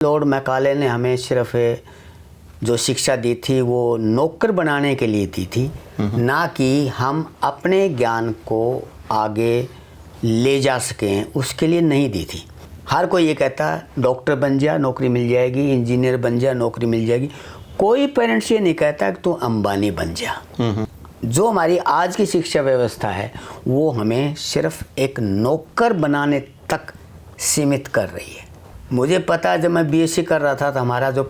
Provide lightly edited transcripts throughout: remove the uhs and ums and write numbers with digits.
Lord Macaulay ने हमें सिर्फ जो शिक्षा दी थी वो नौकर बनाने के लिए दी थी, ना कि हम अपने ज्ञान को आगे ले जा सकें, उसके लिए नहीं दी थी। हर कोई ये कहता है डॉक्टर बन जा नौकरी मिल जाएगी, इंजीनियर बन जा नौकरी मिल जाएगी। कोई पेरेंट्स ये नहीं कहता कि तू अंबानी बन जा। जो हमारी आज की शिक्षा व्यवस्था है वो हमें सिर्फ एक नौकर बनाने तक सीमित कर रही है। मुझे पता है जब मैं बीएससी कर रहा था तो हमारा जो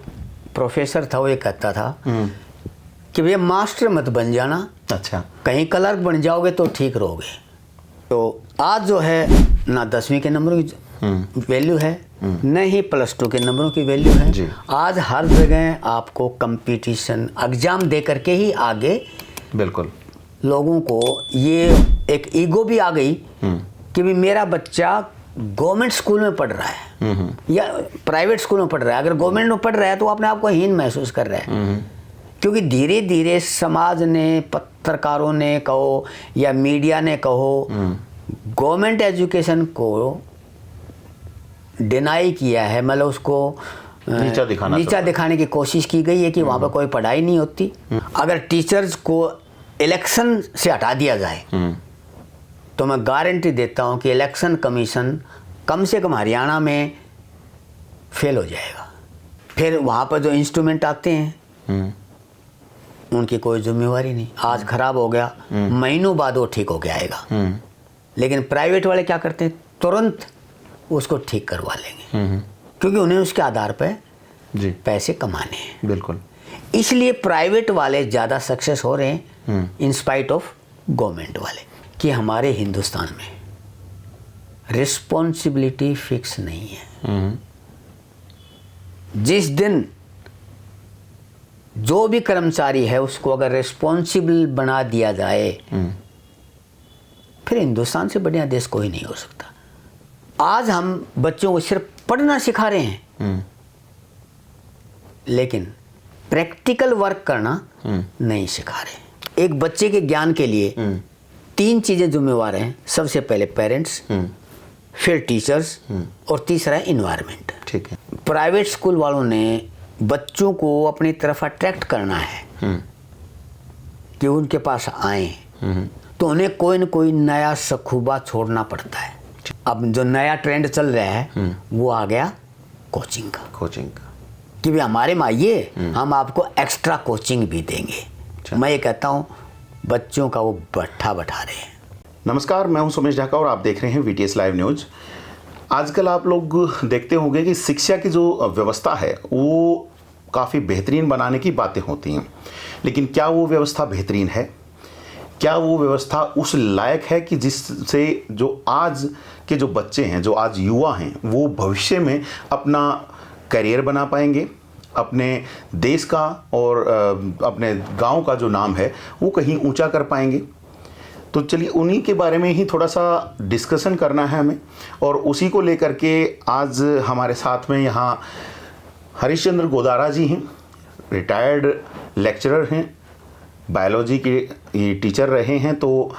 प्रोफेसर था वो ये कहता था कि भैया मास्टर मत बन जाना, अच्छा कहीं क्लर्क बन जाओगे तो ठीक रहोगे। तो आज जो है ना 10वीं के नंबरों की वैल्यू है, न ही +2 के नंबरों की वैल्यू है। आज हर जगह आपको कंपटीशन एग्जाम दे करके ही आगे, बिल्कुल लोगों को ये एक ईगो भी आ गई कि भी मेरा बच्चा गवर्नमेंट स्कूल में पढ़ रहा है या प्राइवेट स्कूल में पढ़ रहा है। अगर गवर्नमेंट में पढ़ रहा है तो अपने आप को हीन महसूस कर रहा है, क्योंकि धीरे धीरे समाज ने, पत्रकारों ने कहो या मीडिया ने कहो, गवर्नमेंट एजुकेशन को डिनाई किया है, मतलब उसको नीचा दिखाने की कोशिश की गई है कि वहाँ पर कोई पढ़ाई नहीं होती। अगर टीचर्स को इलेक्शन से हटा दिया जाए तो मैं गारंटी देता हूँ कि इलेक्शन कमीशन कम से कम हरियाणा में फेल हो जाएगा। फिर वहाँ पर जो इंस्ट्रूमेंट आते हैं उनकी कोई जिम्मेवारी नहीं। आज खराब हो गया, महीनों बाद वो ठीक हो गया आएगा। लेकिन प्राइवेट वाले क्या करते हैं, तुरंत उसको ठीक करवा लेंगे, क्योंकि उन्हें उसके आधार पर पैसे कमाने हैं। बिल्कुल, इसलिए प्राइवेट वाले ज़्यादा सक्सेस हो रहे हैं इन स्पाइट ऑफ गवर्नमेंट वाले। कि हमारे हिंदुस्तान में रिस्पॉन्सिबिलिटी फिक्स नहीं है। जिस दिन जो भी कर्मचारी है उसको अगर रिस्पॉन्सिबल बना दिया जाए फिर हिंदुस्तान से बढ़िया देश कोई नहीं हो सकता। आज हम बच्चों को सिर्फ पढ़ना सिखा रहे हैं, लेकिन प्रैक्टिकल वर्क करना नहीं सिखा रहे। एक बच्चे के ज्ञान के लिए 3 चीजें जिम्मेवार हैं। सबसे पहले पेरेंट्स, फिर टीचर्स और तीसरा एनवायरनमेंट। ठीक है। प्राइवेट स्कूल वालों ने बच्चों को अपनी तरफ अट्रैक्ट करना है कि उनके पास आए, तो उन्हें कोई न कोई नया सखूबा छोड़ना पड़ता है। अब जो नया ट्रेंड चल रहा है वो आ गया कोचिंग का कि भाई हमारे में आइए, हम आपको एक्स्ट्रा कोचिंग भी देंगे। मैं ये कहता हूँ बच्चों का वो बैठा रहे हैं। नमस्कार, मैं हूं सुमेश ढाका और आप देख रहे हैं वीटीएस लाइव न्यूज। आजकल आप लोग देखते होंगे कि शिक्षा की जो व्यवस्था है वो काफ़ी बेहतरीन बनाने की बातें होती हैं, लेकिन क्या वो व्यवस्था बेहतरीन है? क्या वो व्यवस्था उस लायक है कि जिससे जो आज के जो बच्चे हैं, जो आज युवा हैं, वो भविष्य में अपना करियर बना पाएंगे, अपने देश का और अपने गांव का जो नाम है वो कहीं ऊंचा कर पाएंगे? तो चलिए उन्हीं के बारे में ही थोड़ा सा डिस्कशन करना है हमें, और उसी को लेकर के आज हमारे साथ में यहाँ हरीशचंद्र गोदारा जी हैं। रिटायर्ड लेक्चरर हैं, बायोलॉजी के टीचर रहे हैं। तो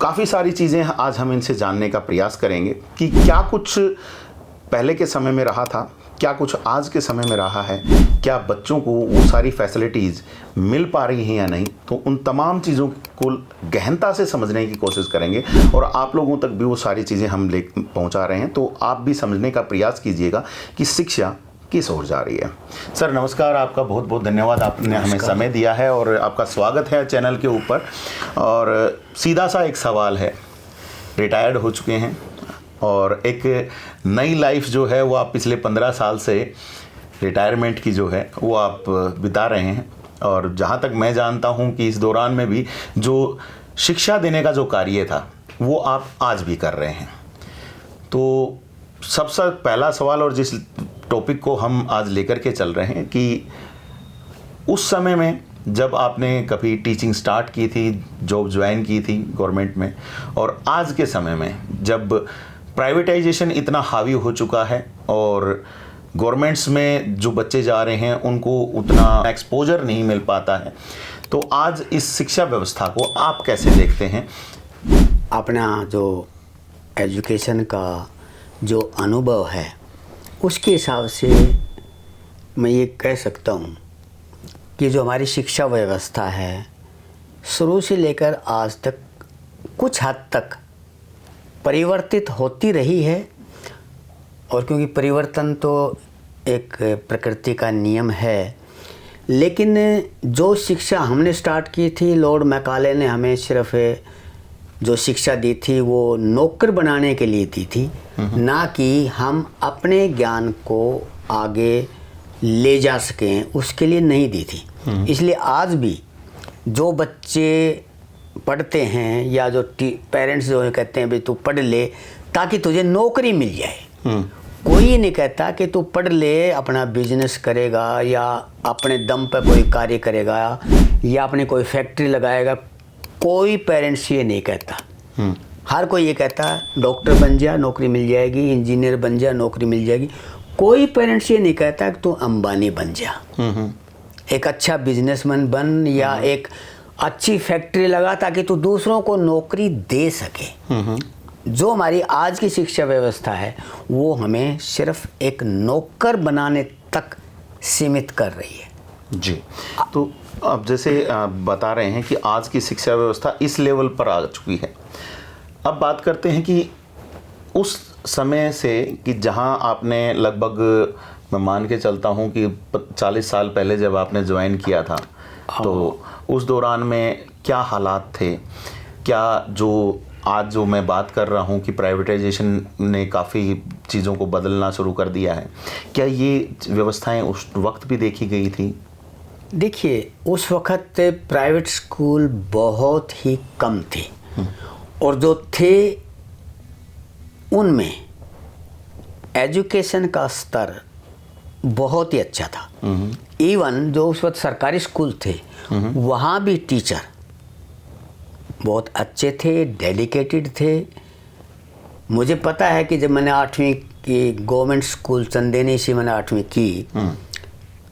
काफ़ी सारी चीज़ें आज हम इनसे जानने का प्रयास करेंगे कि क्या कुछ पहले के समय में रहा था, क्या कुछ आज के समय में रहा है, क्या बच्चों को वो सारी फैसिलिटीज़ मिल पा रही हैं या नहीं। तो उन तमाम चीज़ों को गहनता से समझने की कोशिश करेंगे और आप लोगों तक भी वो सारी चीज़ें हम ले पहुंचा रहे हैं, तो आप भी समझने का प्रयास कीजिएगा कि शिक्षा किस ओर जा रही है। सर नमस्कार, आपका बहुत बहुत धन्यवाद, आपने हमें समय दिया है और आपका स्वागत है चैनल के ऊपर। और सीधा सा एक सवाल है, रिटायर्ड हो चुके हैं और एक नई लाइफ जो है वो आप पिछले 15 साल से रिटायरमेंट की जो है वो आप बिता रहे हैं, और जहाँ तक मैं जानता हूँ कि इस दौरान में भी जो शिक्षा देने का जो कार्य था वो आप आज भी कर रहे हैं। तो सबसे पहला सवाल, और जिस टॉपिक को हम आज लेकर के चल रहे हैं, कि उस समय में जब आपने कभी टीचिंग स्टार्ट की थी, जॉब ज्वाइन की थी गवर्नमेंट में, और आज के समय में जब प्राइवेटाइजेशन इतना हावी हो चुका है और गवर्नमेंट्स में जो बच्चे जा रहे हैं उनको उतना एक्सपोजर नहीं मिल पाता है, तो आज इस शिक्षा व्यवस्था को आप कैसे देखते हैं? अपना जो एजुकेशन का जो अनुभव है उसके हिसाब से मैं ये कह सकता हूँ कि जो हमारी शिक्षा व्यवस्था है शुरू से लेकर आज तक कुछ हद तक परिवर्तित होती रही है, और क्योंकि परिवर्तन तो एक प्रकृति का नियम है, लेकिन जो शिक्षा हमने स्टार्ट की थी, लॉर्ड मैकाले ने हमें सिर्फ जो शिक्षा दी थी वो नौकर बनाने के लिए दी थी, ना कि हम अपने ज्ञान को आगे ले जा सकें उसके लिए नहीं दी थी। इसलिए आज भी जो बच्चे पढ़ते हैं या जो पेरेंट्स जो है कहते हैं भाई तू पढ़ ले ताकि तुझे नौकरी मिल जाए, कोई नहीं कहता कि तू पढ़ ले अपना बिजनेस करेगा या अपने दम पर कोई कार्य करेगा या अपने कोई फैक्ट्री लगाएगा। कोई पेरेंट्स ये नहीं कहता। हर कोई ये कहता डॉक्टर बन जा नौकरी मिल जाएगी, इंजीनियर बन जा नौकरी मिल जाएगी। कोई पेरेंट्स ये नहीं कहता कि तू अंबानी बन जा, एक अच्छा बिजनेसमैन बन या एक अच्छी फैक्ट्री लगा ताकि तू दूसरों को नौकरी दे सके। जो हमारी आज की शिक्षा व्यवस्था है वो हमें सिर्फ एक नौकर बनाने तक सीमित कर रही है। जी, तो अब जैसे बता रहे हैं कि आज की शिक्षा व्यवस्था इस लेवल पर आ चुकी है। अब बात करते हैं कि उस समय से कि जहां आपने लगभग, मैं मान के चलता हूं कि 40 साल पहले जब आपने ज्वाइन किया था, तो उस दौरान में क्या हालात थे, क्या जो आज जो मैं बात कर रहा हूं कि प्राइवेटाइजेशन ने काफ़ी चीज़ों को बदलना शुरू कर दिया है, क्या ये व्यवस्थाएं उस वक्त भी देखी गई थी? देखिए, उस वक़्त प्राइवेट स्कूल बहुत ही कम थे, और जो थे उनमें एजुकेशन का स्तर बहुत ही अच्छा था। इवन जो उस वक्त सरकारी स्कूल थे वहाँ भी टीचर बहुत अच्छे थे, डेडिकेटेड थे। मुझे पता है कि जब मैंने 8वीं की गवर्नमेंट स्कूल चंदेनी से मैंने 8वीं की,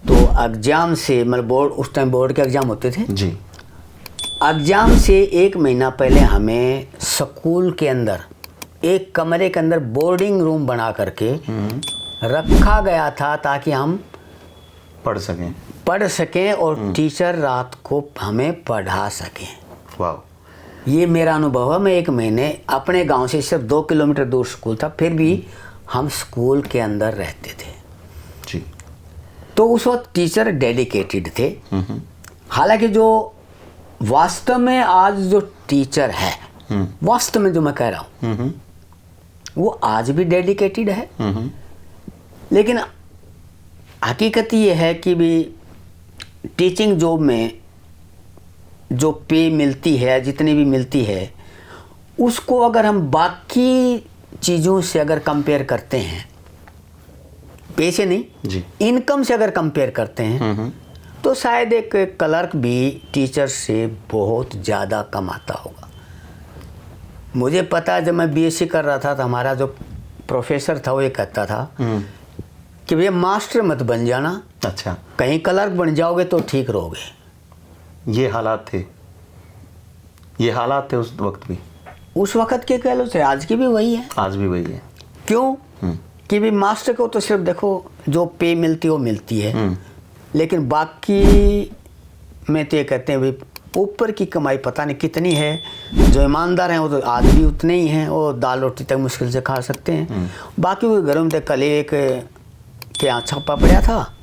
तो एग्ज़ाम से मतलब बोर्ड, उस टाइम बोर्ड के एग्ज़ाम होते थे जी। एग्ज़ाम से 1 महीना पहले हमें स्कूल के अंदर एक कमरे के अंदर बोर्डिंग रूम बना करके रखा गया था ताकि हम पढ़ सकें और टीचर रात को हमें पढ़ा सकें। वाह, ये मेरा अनुभव है। मैं 1 महीने अपने गांव से सिर्फ 2 किलोमीटर दूर स्कूल था, फिर भी हम स्कूल के अंदर रहते थे जी। तो उस वक्त टीचर डेडिकेटेड थे। हालांकि जो वास्तव में आज जो टीचर है, वास्तव में जो मैं कह रहा हूँ वो आज भी डेडिकेटेड है, लेकिन हकीकत ये है कि भी टीचिंग जॉब में जो पे मिलती है, जितनी भी मिलती है, उसको अगर हम बाकी चीज़ों से अगर कंपेयर करते हैं, पैसे नहीं जी, इनकम से अगर कंपेयर करते हैं, तो शायद एक क्लर्क भी टीचर से बहुत ज़्यादा कमाता होगा। मुझे पता है, जब मैं बीएससी कर रहा था तो हमारा जो प्रोफेसर था वो ये कहता था कि भैया मास्टर मत बन जाना, अच्छा, कहीं क्लर्क बन जाओगे तो ठीक रहोगे। ये हालात थे, ये हालात थे उस वक्त भी। उस वक्त के कह लो से आज की भी वही है। आज भी वही है। क्यों? कि भी मास्टर को तो सिर्फ देखो जो पे मिलती है वो मिलती है, लेकिन बाकी में तो ये कहते हैं भाई ऊपर की कमाई पता नहीं कितनी है। जो ईमानदार हैं वो तो आज भी उतने ही हैं, वो दाल रोटी तक मुश्किल से खा सकते हैं। बाकी वो घरों में कल एक के यहाँ छापा पड़ा था,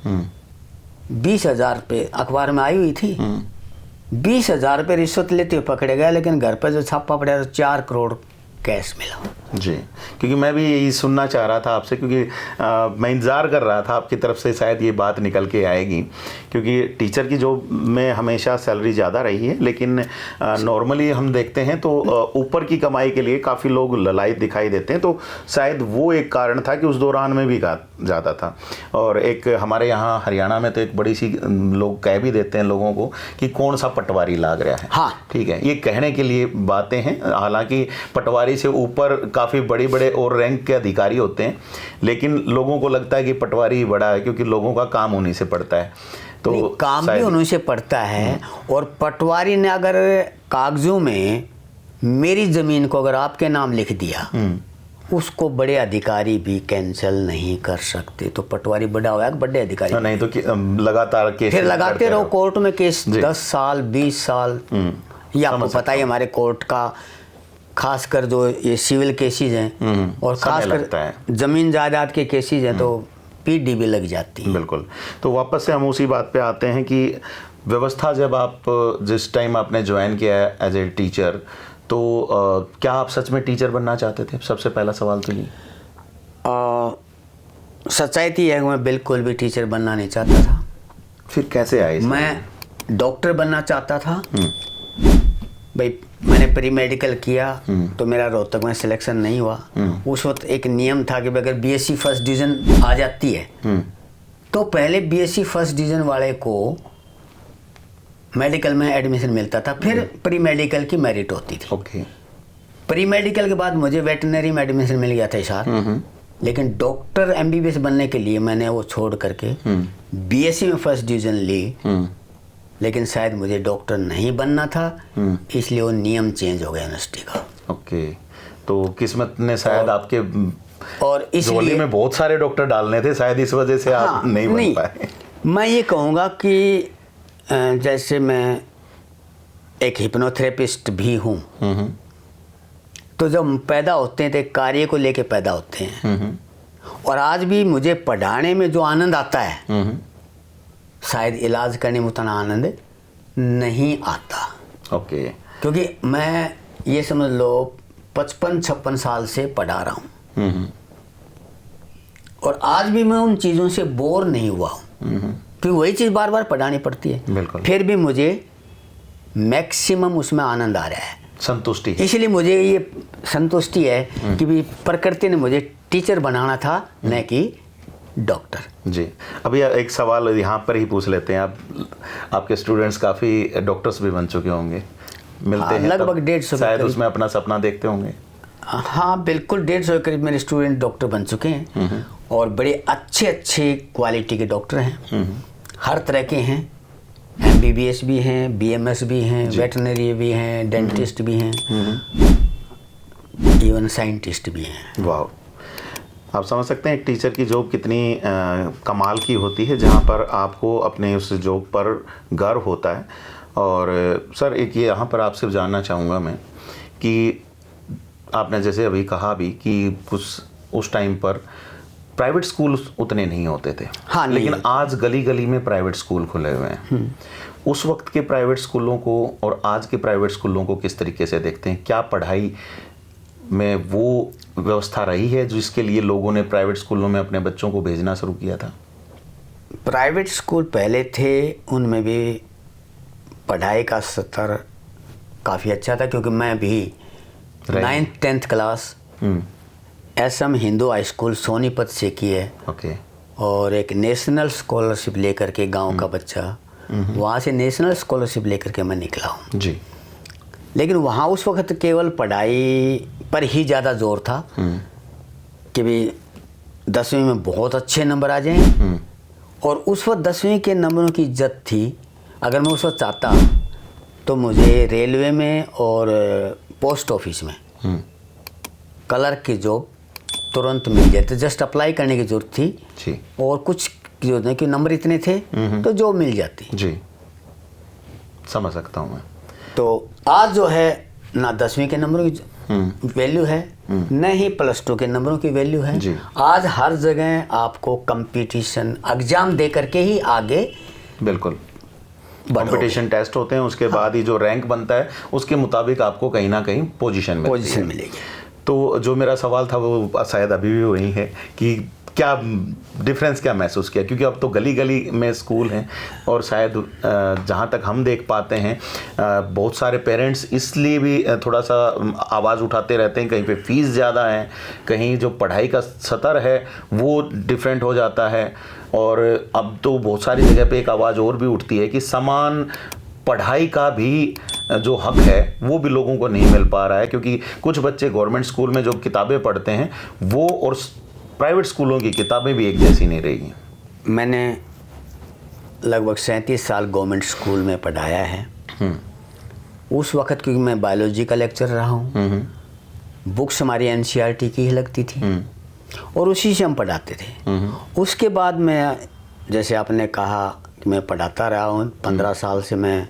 20,000 रुपये अखबार में आई हुई थी। 20,000 रुपये रिश्वत लेते हुए पकड़े गए, लेकिन घर पर जो छापा पड़ा तो 4 करोड़ कैश मिला। जी, क्योंकि मैं भी यही सुनना चाह रहा था आपसे, क्योंकि मैं इंतज़ार कर रहा था आपकी तरफ से शायद ये बात निकल के आएगी, क्योंकि टीचर की जॉब में हमेशा सैलरी ज़्यादा रही है, लेकिन नॉर्मली हम देखते हैं तो ऊपर की कमाई के लिए काफ़ी लोग ललायत दिखाई देते हैं। तो शायद वो एक कारण था कि उस दौरान में भी ज़्यादा था। और एक हमारे यहाँ हरियाणा में तो एक बड़ी सी लोग कह भी देते हैं लोगों को कि कौन सा पटवारी लाग रहा है। हाँ, ठीक है, ये कहने के लिए बातें हैं। हालांकि पटवारी से ऊपर काफ़ी बड़े बड़े और रैंक के अधिकारी होते हैं, लेकिन लोगों को लगता है कि पटवारी ही बड़ा है, क्योंकि लोगों का काम उन्हीं से पड़ता है। तो काम भी उन्हीं से पड़ता है। और पटवारी ने अगर कागजों में मेरी ज़मीन को अगर आपके नाम लिख दिया उसको बड़े अधिकारी भी कैंसिल नहीं कर सकते। तो पटवारी बड़ा हुआ है, बड़े अधिकारी नहीं तो लगातार केस फिर लगाते रहो कोर्ट में केस, 10 साल 20 साल। ये आपको पता ही हमारे कोर्ट का, खासकर जो ये सिविल केसेस हैं और खासकर जमीन जायदाद के केसेस हैं तो पीडी भी लग जाती है। बिल्कुल। तो वापस से हम उसी बात पे आते हैं कि व्यवस्था, जब आप जिस टाइम आपने ज्वाइन किया है एज ए टीचर, तो क्या आप सच में टीचर बनना चाहते थे? सबसे पहला सवाल तो ये। सच्चाई थी है, मैं बिल्कुल भी टीचर बनना नहीं चाहता था। फिर कैसे आए? मैं डॉक्टर बनना चाहता था। भाई मैंने प्री मेडिकल किया तो मेरा रोहतक में सिलेक्शन नहीं हुआ। उस वक्त एक नियम था कि अगर बीएससी फर्स्ट डिवीजन आ जाती है तो पहले बीएससी फर्स्ट डिवीजन वाले को मेडिकल में एडमिशन मिलता था, फिर प्री मेडिकल की मेरिट होती थी। ओके। प्री मेडिकल के बाद मुझे वेटनरी में एडमिशन मिल गया था सर, लेकिन डॉक्टर एमबीबीएस बनने के लिए मैंने वो छोड़ करके बीएससी में फर्स्ट डिवीजन ली। लेकिन शायद मुझे डॉक्टर नहीं बनना था, इसलिए वो नियम चेंज हो गया यूनिवर्सिटी का। ओके। तो किस्मत ने शायद आपके और इसलिए झोली में बहुत सारे डॉक्टर डालने थे, शायद इस वजह से आप नहीं बन पाए। मैं ये कहूँगा कि जैसे मैं एक हिप्नोथेरेपिस्ट भी हूँ, तो जब हम पैदा होते हैं तो एक कार्य को लेके पैदा होते हैं, और आज भी मुझे पढ़ाने में जो आनंद आता है शायद इलाज करने में उतना आनंद नहीं आता। ओके। क्योंकि मैं ये समझ लो 55-56 साल से पढ़ा रहा हूँ और आज भी मैं उन चीज़ों से बोर नहीं हुआ हूँ, क्योंकि वही चीज़ बार बार पढ़ानी पड़ती है। बिल्कुल। फिर भी मुझे मैक्सिमम उसमें आनंद आ रहा है, संतुष्टि। इसलिए मुझे ये संतुष्टि है कि भी प्रकृति ने मुझे टीचर बनाना था, न कि डॉक्टर। जी। अभी एक सवाल यहाँ पर ही पूछ लेते हैं। आपके स्टूडेंट्स काफ़ी डॉक्टर्स भी बन चुके होंगे, मिलते हैं लगभग 150 शायद उसमें अपना सपना देखते होंगे। हाँ बिल्कुल, 150 के करीब मेरे स्टूडेंट डॉक्टर बन चुके हैं और बड़े अच्छे अच्छे क्वालिटी के डॉक्टर हैं, हर तरह के हैं। एमबीबीएस भी हैं, बीएमएस भी हैं, वेटनरी भी हैं, डेंटिस्ट भी हैं, इवन साइंटिस्ट भी हैं। वाह। आप समझ सकते हैं एक टीचर की जॉब कितनी कमाल की होती है, जहाँ पर आपको अपने उस जॉब पर गर्व होता है। और सर एक ये यहाँ पर आपसे जानना चाहूँगा मैं कि आपने जैसे अभी कहा भी कि कुछ उस टाइम पर प्राइवेट स्कूल उतने नहीं होते थे। हाँ, लेकिन आज गली गली में प्राइवेट स्कूल खुले हुए हैं। उस वक्त के प्राइवेट स्कूलों को और आज के प्राइवेट स्कूलों को किस तरीके से देखते हैं? क्या पढ़ाई में वो व्यवस्था रही है जिसके लिए लोगों ने प्राइवेट स्कूलों में अपने बच्चों को भेजना शुरू किया था? प्राइवेट स्कूल पहले थे, उनमें भी पढ़ाई का स्तर काफ़ी अच्छा था, क्योंकि मैं भी 9th 10th class SM Hindu high school Sonipat से की है। ओके। और एक नेशनल स्कॉलरशिप लेकर के, गांव का बच्चा, वहाँ से नेशनल स्कॉलरशिप लेकर के मैं निकला हूँ जी। लेकिन वहाँ उस वक्त केवल पढ़ाई पर ही ज़्यादा जोर था कि भी 10वीं में बहुत अच्छे नंबर आ जाएं, और उस वक्त 10वीं के नंबरों की इज्जत थी। अगर मैं उस वक्त चाहता तो मुझे रेलवे में और पोस्ट ऑफिस में क्लर्क की जॉब तुरंत मिल जाती, जस्ट अप्लाई करने की जरूरत थी जी। और कुछ जरूरत नहीं कि नंबर इतने थे तो जॉब मिल जाती जी। समझ सकता हूँ मैं। तो आज जो है ना 10वीं के नंबरों की वैल्यू है, न ही +2 के नंबरों की वैल्यू है जी। आज हर जगह आपको कंपटीशन एग्जाम दे करके ही आगे बिल्कुल कंपटीशन टेस्ट होते हैं, उसके बाद ही जो रैंक बनता है उसके मुताबिक आपको कहीं ना कहीं पोजीशन मिलेगी। तो जो मेरा सवाल था वो शायद अभी भी वही है कि क्या डिफरेंस क्या महसूस किया, क्योंकि अब तो गली गली में स्कूल हैं और शायद जहाँ तक हम देख पाते हैं बहुत सारे पेरेंट्स इसलिए भी थोड़ा सा आवाज़ उठाते रहते हैं, कहीं पे फीस ज़्यादा है, कहीं जो पढ़ाई का स्तर है वो डिफरेंट हो जाता है। और अब तो बहुत सारी जगह पे एक आवाज़ और भी उठती है कि समान पढ़ाई का भी जो हक है वो भी लोगों को नहीं मिल पा रहा है, क्योंकि कुछ बच्चे गवर्नमेंट स्कूल में जो किताबें पढ़ते हैं वो और प्राइवेट स्कूलों की किताबें भी एक जैसी नहीं रही हैं। मैंने लगभग 37 साल गवर्नमेंट स्कूल में पढ़ाया है। उस वक़्त क्योंकि मैं बायोलॉजी का लेक्चर रहा हूँ बुक्स हमारी एनसीईआरटी की ही लगती थी और उसी से हम पढ़ाते थे। उसके बाद मैं, जैसे आपने कहा कि मैं पढ़ाता रहा हूँ, 15 साल से मैं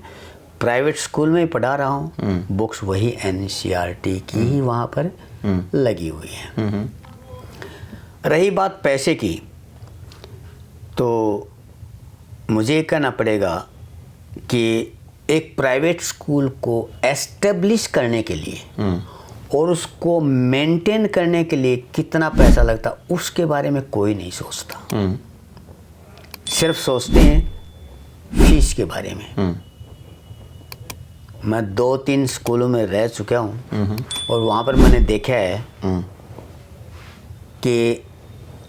प्राइवेट स्कूल में ही पढ़ा रहा हूँ। बुक्स वही एनसीईआरटी की ही वहाँ पर लगी हुई है। रही बात पैसे की, तो मुझे कहना पड़ेगा कि एक प्राइवेट स्कूल को एस्टेब्लिश करने के लिए और उसको मेंटेन करने के लिए कितना पैसा लगता, उसके बारे में कोई नहीं सोचता। सिर्फ सोचते हैं फीस के बारे में। मैं 2-3 स्कूलों में रह चुका हूँ और वहाँ पर मैंने देखा है कि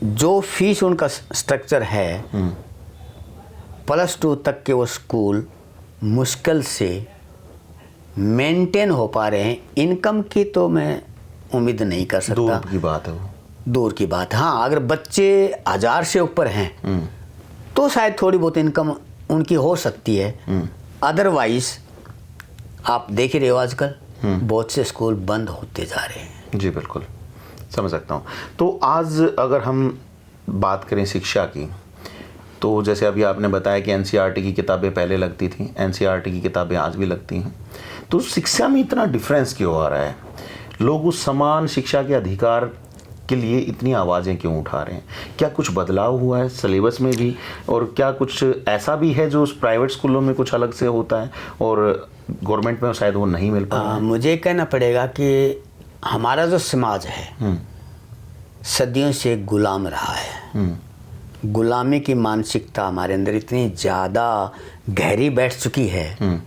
जो फीस उनका स्ट्रक्चर है, +2 तक के वो स्कूल मुश्किल से मेंटेन हो पा रहे हैं। इनकम की तो मैं उम्मीद नहीं कर सकता, दूर की बात है वो, दूर की बात। हाँ, अगर बच्चे 1000 से ऊपर हैं तो शायद थोड़ी बहुत इनकम उनकी हो सकती है। अदरवाइज आप देख ही रहे हो आजकल बहुत से स्कूल बंद होते जा रहे हैं। जी बिल्कुल, समझ सकता हूँ। तो आज अगर हम बात करें शिक्षा की, तो जैसे अभी आपने बताया कि एनसीईआरटी की किताबें पहले लगती थी, एनसीईआरटी की किताबें आज भी लगती हैं, तो शिक्षा में इतना डिफरेंस क्यों आ रहा है? लोग उस समान शिक्षा के अधिकार के लिए इतनी आवाज़ें क्यों उठा रहे हैं? क्या कुछ बदलाव हुआ है सिलेबस में भी, और क्या कुछ ऐसा भी है जो उस प्राइवेट स्कूलों में कुछ अलग से होता है और गवर्नमेंट में शायद वो नहीं मिल पा? मुझे कहना पड़ेगा कि हमारा जो समाज है सदियों से गुलाम रहा है। गुलामी की मानसिकता हमारे अंदर इतनी ज़्यादा गहरी बैठ चुकी है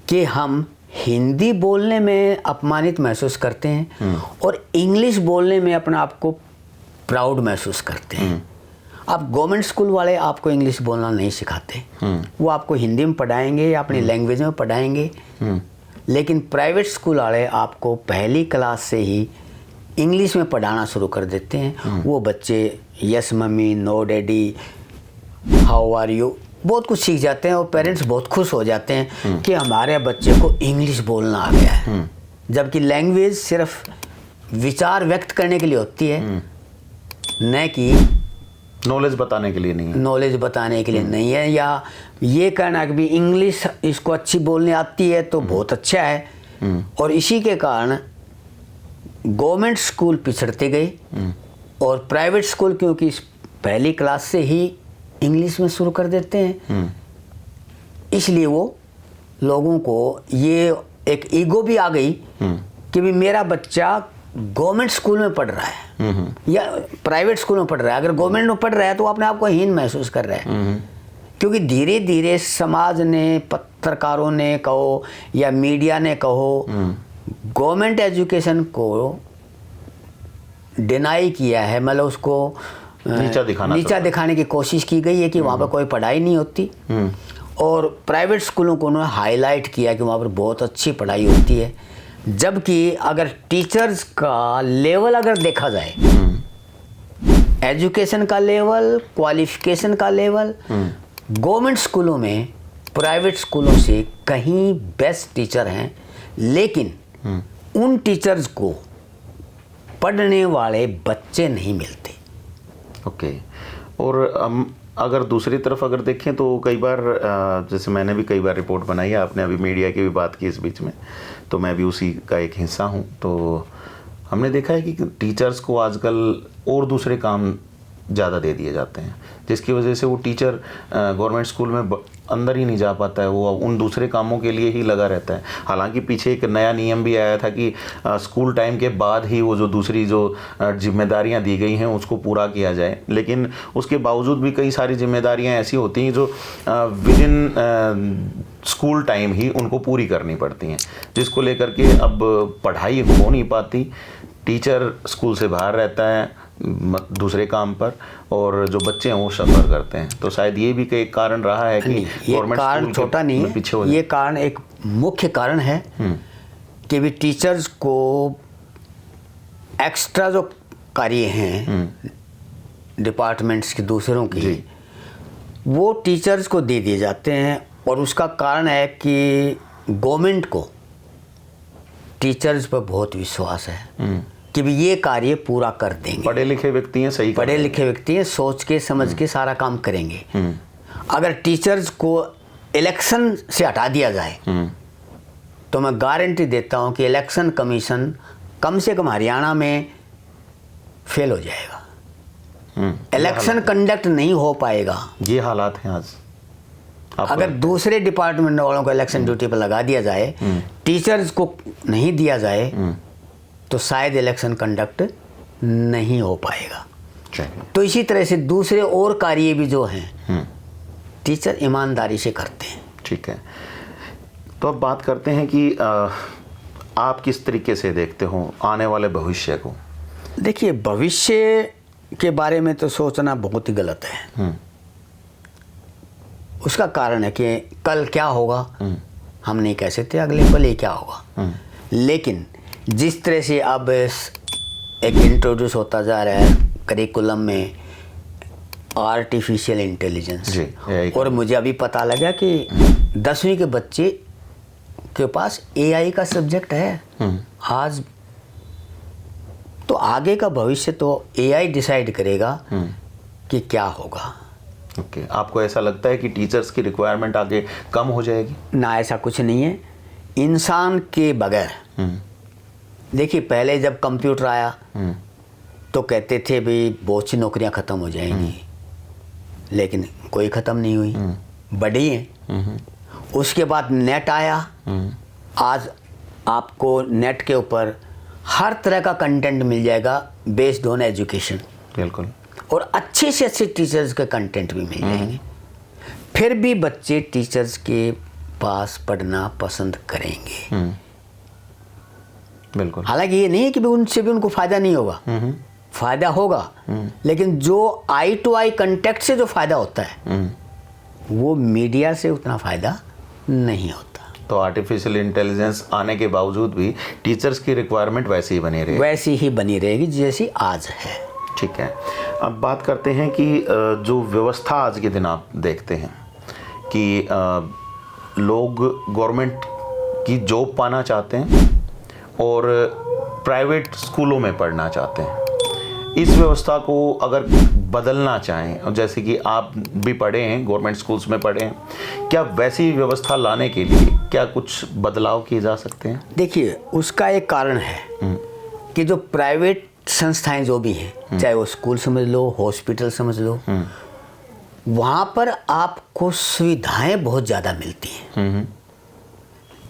कि हम हिंदी बोलने में अपमानित महसूस करते हैं और इंग्लिश बोलने में अपने आप को प्राउड महसूस करते हैं। आप गवर्नमेंट स्कूल वाले आपको इंग्लिश बोलना नहीं सिखाते, वो आपको हिंदी में पढ़ाएंगे या अपनी लैंग्वेज में पढ़ाएंगे। लेकिन प्राइवेट स्कूल वाले आपको पहली क्लास से ही इंग्लिश में पढ़ाना शुरू कर देते हैं। वो बच्चे yes mummy, no daddy, how are you, बहुत कुछ सीख जाते हैं और पेरेंट्स बहुत खुश हो जाते हैं कि हमारे बच्चे को इंग्लिश बोलना आ गया है। जबकि लैंग्वेज सिर्फ विचार व्यक्त करने के लिए होती है, न कि नॉलेज बताने के लिए नहीं है। नॉलेज बताने के लिए नहीं है, या ये कहना कि भी इंग्लिश इसको अच्छी बोलने आती है तो बहुत अच्छा है। और इसी के कारण गवर्नमेंट स्कूल पिछड़ते गए और प्राइवेट स्कूल क्योंकि पहली क्लास से ही इंग्लिश में शुरू कर देते हैं, इसलिए वो लोगों को ये एक ईगो भी आ गई कि भी मेरा बच्चा गवर्नमेंट स्कूल में पढ़ रहा है या प्राइवेट स्कूल में पढ़ रहा है। अगर गवर्नमेंट में पढ़ रहा है तो अपने आप को हीन महसूस कर रहा है। क्योंकि धीरे धीरे समाज ने, पत्रकारों ने कहो या मीडिया ने कहो, गवर्नमेंट एजुकेशन को डिनाई किया है, मतलब उसको नीचा दिखाने की कोशिश की गई है कि वहाँ पर कोई पढ़ाई नहीं होती। और प्राइवेट स्कूलों को उन्होंने हाईलाइट किया कि वहाँ पर बहुत अच्छी पढ़ाई होती है। जबकि अगर टीचर्स का लेवल अगर देखा जाए, एजुकेशन का लेवल, क्वालिफिकेशन का लेवल, गवर्नमेंट स्कूलों में प्राइवेट स्कूलों से कहीं बेस्ट टीचर हैं। लेकिन उन टीचर्स को पढ़ने वाले बच्चे नहीं मिलते। ओके। और अगर दूसरी तरफ अगर देखें तो कई बार, जैसे मैंने भी कई बार रिपोर्ट बनाई है, आपने अभी मीडिया की भी बात की इस बीच में, तो मैं भी उसी का एक हिस्सा हूँ। तो हमने देखा है कि टीचर्स को आजकल और दूसरे काम ज़्यादा दे दिए जाते हैं, जिसकी वजह से वो टीचर गवर्नमेंट स्कूल में अंदर ही नहीं जा पाता है, वो उन दूसरे कामों के लिए ही लगा रहता है। हालांकि पीछे एक नया नियम भी आया था कि स्कूल टाइम के बाद ही वो जो दूसरी जो जिम्मेदारियां दी गई हैं उसको पूरा किया जाए, लेकिन उसके बावजूद भी कई सारी जिम्मेदारियां ऐसी होती हैं जो विद इन स्कूल टाइम ही उनको पूरी करनी पड़ती हैं, जिसको लेकर के अब पढ़ाई हो नहीं पाती। टीचर स्कूल से बाहर रहता है दूसरे काम पर, और जो बच्चे हैं वो सफ़र करते हैं। तो शायद ये भी एक कारण रहा है कि ये कारण छोटा नहीं है, ये कारण एक मुख्य कारण है कि भी टीचर्स को एक्स्ट्रा जो कार्य हैं डिपार्टमेंट्स के दूसरों की, वो टीचर्स को दे दिए जाते हैं। और उसका कारण है कि गवर्नमेंट को टीचर्स पर बहुत विश्वास है कि भी ये कार्य पूरा कर देंगे। पढ़े लिखे व्यक्ति हैं, सही पढ़े लिखे व्यक्ति हैं, सोच के समझ के सारा काम करेंगे। अगर टीचर्स को इलेक्शन से हटा दिया जाए तो मैं गारंटी देता हूं कि इलेक्शन कमीशन कम से कम हरियाणा में फेल हो जाएगा। इलेक्शन कंडक्ट नहीं हो पाएगा। ये हालात हैं आज। अगर दूसरे डिपार्टमेंट वालों को इलेक्शन ड्यूटी पर लगा दिया जाए, टीचर्स को नहीं दिया जाए, तो शायद इलेक्शन कंडक्ट नहीं हो पाएगा। तो इसी तरह से दूसरे और कार्य भी जो हैं टीचर ईमानदारी से करते हैं। ठीक है, तो अब बात करते हैं कि आप किस तरीके से देखते हो आने वाले भविष्य को? देखिए, भविष्य के बारे में तो सोचना बहुत ही गलत है। उसका कारण है कि कल क्या होगा हम नहीं कह सकते, अगले पल ही क्या होगा। लेकिन जिस तरह से अब एक इंट्रोड्यूस होता जा रहा है करिकुलम में आर्टिफिशियल इंटेलिजेंस, और मुझे अभी पता लगा कि 10वीं के बच्चे के पास AI का सब्जेक्ट है आज। तो आगे का भविष्य तो AI डिसाइड करेगा कि क्या होगा। ओके, आपको ऐसा लगता है कि टीचर्स की रिक्वायरमेंट आगे कम हो जाएगी? ना, ऐसा कुछ नहीं है। इंसान के बगैर, देखिए पहले जब कंप्यूटर आया तो कहते थे भाई बहुत सी नौकरियां खत्म हो जाएंगी, लेकिन कोई खत्म नहीं हुई, बढ़ी हैं। उसके बाद नेट आया, आज आपको नेट के ऊपर हर तरह का कंटेंट मिल जाएगा बेस्ड ऑन एजुकेशन। बिल्कुल। और अच्छे से अच्छे टीचर्स के कंटेंट भी मिल जाएंगे। फिर भी बच्चे टीचर्स के पास पढ़ना पसंद करेंगे। बिल्कुल। हालांकि ये नहीं है कि भी उनसे भी उनको फायदा नहीं होगा, फायदा होगा, लेकिन जो आई टू आई कांटेक्ट से जो फायदा होता है वो मीडिया से उतना फायदा नहीं होता। तो आर्टिफिशियल इंटेलिजेंस आने के बावजूद भी टीचर्स की रिक्वायरमेंट वैसी ही बनी रहेगी? वैसी ही बनी रहेगी जैसी आज है। ठीक है, अब बात करते हैं कि जो व्यवस्था आज के दिन आप देखते हैं कि लोग गवर्नमेंट की जॉब पाना चाहते हैं और प्राइवेट स्कूलों में पढ़ना चाहते हैं। इस व्यवस्था को अगर बदलना चाहें, और जैसे कि आप भी पढ़े हैं, गवर्नमेंट स्कूल्स में पढ़े हैं, क्या वैसी व्यवस्था लाने के लिए क्या कुछ बदलाव किए जा सकते हैं? देखिए, उसका एक कारण है कि जो प्राइवेट संस्थाएं जो भी हैं, चाहे वो स्कूल समझ लो, हॉस्पिटल समझ लो, वहाँ पर आपको सुविधाएं बहुत ज़्यादा मिलती हैं।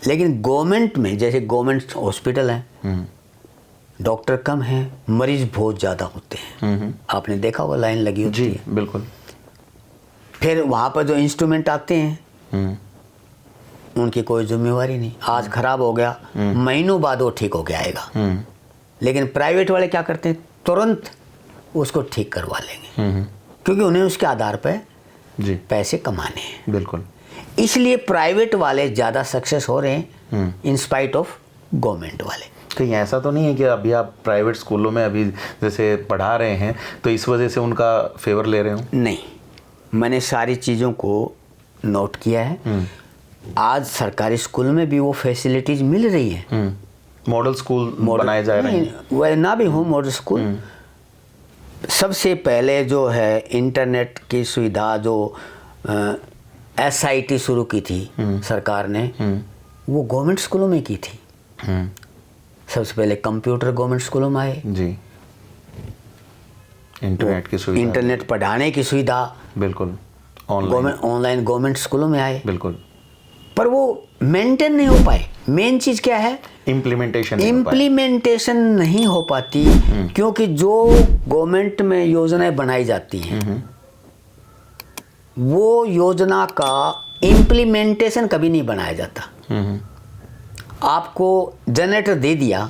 लेकिन गवर्नमेंट में, जैसे गवर्नमेंट हॉस्पिटल हैं, डॉक्टर कम हैं, मरीज बहुत ज़्यादा होते हैं। आपने देखा होगा लाइन लगी होती है। जी बिल्कुल। फिर वहाँ पर जो इंस्ट्रूमेंट आते हैं उनकी कोई जिम्मेवारी नहीं। आज खराब हो गया, महीनों बाद वो ठीक हो गया आएगा। लेकिन प्राइवेट वाले क्या करते हैं, तुरंत उसको ठीक करवा लेंगे, क्योंकि उन्हें उसके आधार पर पैसे कमाने हैं। बिल्कुल। इसलिए प्राइवेट वाले ज़्यादा सक्सेस हो रहे हैं इन स्पाइट ऑफ गवर्नमेंट वाले। कहीं ऐसा तो नहीं है कि अभी आप प्राइवेट स्कूलों में अभी जैसे पढ़ा रहे हैं तो इस वजह से उनका फेवर ले रहे हो? नहीं, मैंने सारी चीज़ों को नोट किया है। आज सरकारी स्कूल में भी वो फैसिलिटीज मिल रही है। मॉडल स्कूल बनाए जा रहे हैं। वह ना भी हो मॉडल स्कूल। सबसे पहले जो है इंटरनेट की सुविधा जो SIT शुरू की थी सरकार ने, वो गवर्नमेंट स्कूलों में की थी। सबसे पहले कंप्यूटर गवर्नमेंट स्कूलों में आए जी। इंटरनेट की सुविधा, इंटरनेट पढ़ाने की सुविधा बिल्कुल ऑनलाइन गवर्नमेंट स्कूलों में आए। बिल्कुल। पर वो मेंटेन नहीं हो पाए। मेन चीज क्या है, इम्प्लीमेंटेशन नहीं हो पाती। क्योंकि जो गवर्नमेंट में योजनाएं बनाई जाती हैं वो योजना का इम्प्लीमेंटेशन कभी नहीं बनाया जाता। आपको जनरेटर दे दिया,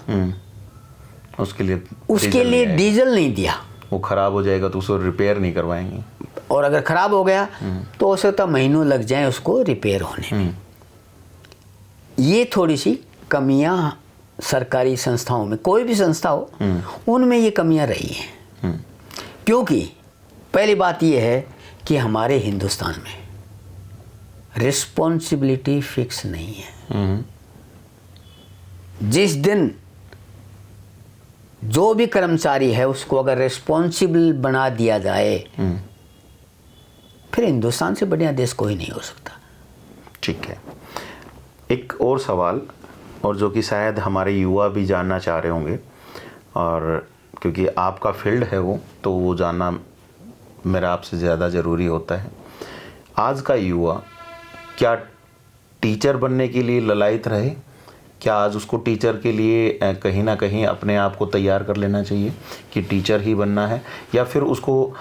उसके लिए डीजल नहीं दिया, वो खराब हो जाएगा तो उसको रिपेयर नहीं करवाएंगे, और अगर खराब हो गया तो उसे तो महीनों लग जाए उसको रिपेयर होने में। ये थोड़ी सी कमियां सरकारी संस्थाओं में, कोई भी संस्था हो उनमें ये कमियां रही हैं। क्योंकि पहली बात ये है कि हमारे हिंदुस्तान में रिस्पॉन्सिबिलिटी फिक्स नहीं है। जिस दिन जो भी कर्मचारी है उसको अगर रिस्पॉन्सिबल बना दिया जाए, फिर हिंदुस्तान से बढ़िया देश कोई नहीं हो सकता। ठीक है, एक और सवाल, और जो कि शायद हमारे युवा भी जानना चाह रहे होंगे, और क्योंकि आपका फील्ड है वो, तो वो जानना मेरा आपसे ज़्यादा ज़रूरी होता है। आज का युवा क्या टीचर बनने के लिए ललायत रहे? क्या आज उसको टीचर के लिए कहीं ना कहीं अपने आप को तैयार कर लेना चाहिए कि टीचर ही बनना है, या फिर उसको